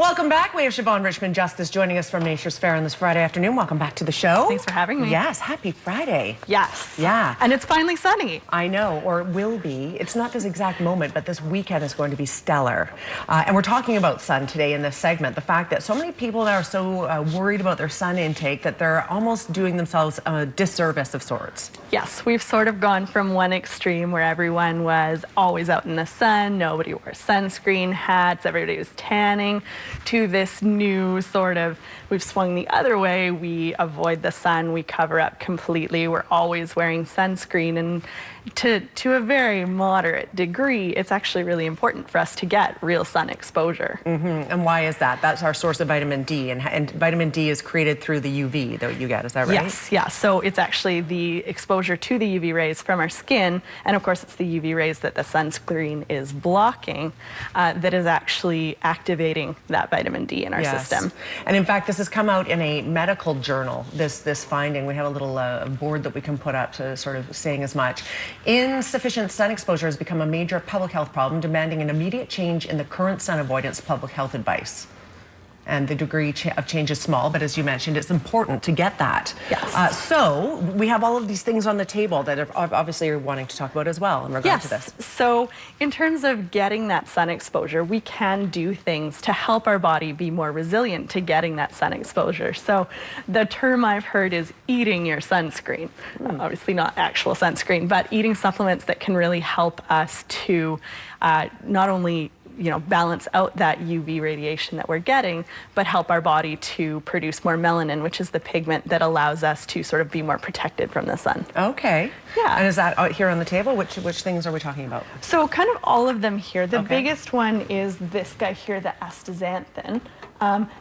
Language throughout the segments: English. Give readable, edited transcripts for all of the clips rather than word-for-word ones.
Welcome back. We have Siobhan Richmond Justice joining us from Nature's Fair on this Friday afternoon. Welcome back to the show. Thanks for having me. Yes, happy Friday. Yes. Yeah. And it's finally sunny. I know, or it will be. It's not this exact moment, but this weekend is going to be stellar. And we're talking about sun today in this segment. The fact that so many people are so worried about their sun intake that they're almost doing themselves a disservice of sorts. Yes, we've sort of gone from one extreme where everyone was always out in the sun, nobody wore sunscreen, hats, everybody was tanning, to this new sort of, we've swung the other way. We avoid the sun, we cover up completely, we're always wearing sunscreen, and to a very moderate degree, it's actually really important for us to get real sun exposure. And why is that? That's our source of vitamin D, and vitamin D is created through the UV that you get, is that right? Yes, yeah. So it's actually the exposure to the UV rays from our skin, and of course it's the UV rays that the sunscreen is blocking that is actually activating that vitamin D in our system. And in fact, this has come out in a medical journal, this finding. We have a little board that we can put up to sort of saying as much. Insufficient sun exposure has become a major public health problem, demanding an immediate change in the current sun avoidance public health advice. And the degree of change is small, but as you mentioned, it's important to get that. Yes. So we have all of these things on the table that obviously you're wanting to talk about as well in regard to this. So in terms of getting that sun exposure, we can do things to help our body be more resilient to getting that sun exposure. So the term I've heard is eating your sunscreen. Obviously not actual sunscreen, but eating supplements that can really help us to not only balance out that UV radiation that we're getting, but help our body to produce more melanin, which is the pigment that allows us to sort of be more protected from the sun. Okay. Yeah. And is that out here on the table? Which things are we talking about? So kind of all of them here. The biggest one is this guy here, the astaxanthin.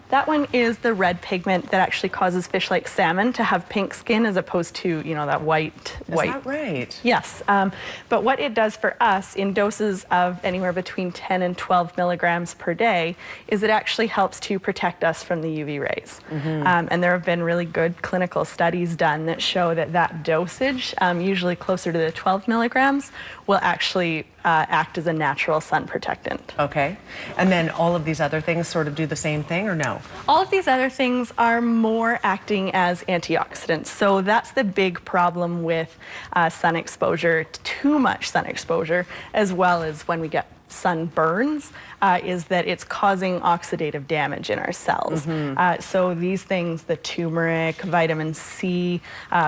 That one is the red pigment that actually causes fish like salmon to have pink skin as opposed to, that white. Is that right? Yes. But what it does for us in doses of anywhere between 10 and 12 milligrams per day is it actually helps to protect us from the UV rays. And there have been really good clinical studies done that show that that dosage, usually closer to the 12 milligrams, will actually act as a natural sun protectant. Okay. And then all of these other things sort of do the same thing, or no? All of these other things are more acting as antioxidants. So that's the big problem with sun exposure, too much sun exposure, as well as when we get sunburns, is that it's causing oxidative damage in our cells. So these things, the turmeric, vitamin C,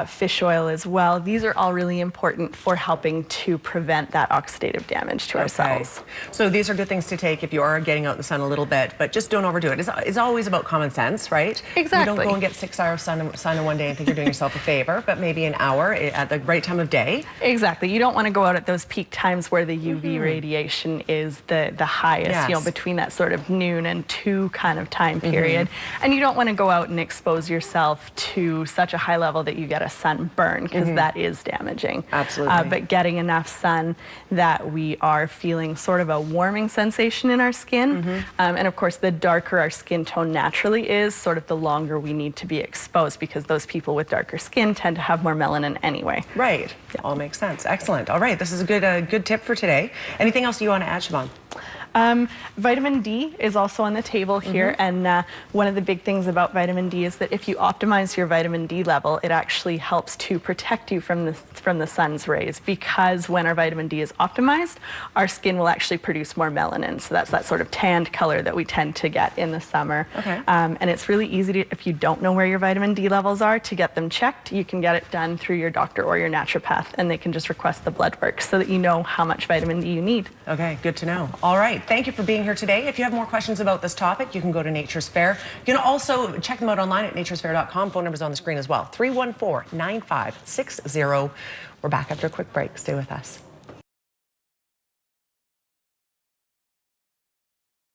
fish oil as well, these are all really important for helping to prevent that oxidative damage to our cells. So these are good things to take if you are getting out in the sun a little bit, but just don't overdo it. It's always about common sense, right? Exactly. You don't go and get 6 hours of sun in one day and think you're doing yourself a favor, but maybe an hour at the right time of day. Exactly. You don't want to go out at those peak times where the UV radiation is the highest, between that sort of noon and 2 kind of time period. And you don't want to go out and expose yourself to such a high level that you get a sunburn, because that is damaging. Absolutely. But getting enough sun that we are feeling sort of a warming sensation in our skin. And of course, the darker our skin tone naturally is, sort of the longer we need to be exposed, because those people with darker skin tend to have more melanin anyway. Right. Yeah. All makes sense. Excellent. All right. This is a good tip for today. Anything else you want to add, Siobhan? Vitamin D is also on the table here, and one of the big things about vitamin D is that if you optimize your vitamin D level, it actually helps to protect you from the sun's rays, because when our vitamin D is optimized, our skin will actually produce more melanin. So that's that sort of tanned color that we tend to get in the summer. And it's really easy to, if you don't know where your vitamin D levels are, to get them checked. You can get it done through your doctor or your naturopath, and they can just request the blood work so that you know how much vitamin D you need. Okay, good to know. All right. Thank you for being here today. If you have more questions about this topic, you can go to Nature's Fair. You can also check them out online at naturesfair.com. Phone number's on the screen as well. 314-9560. We're back after a quick break. Stay with us.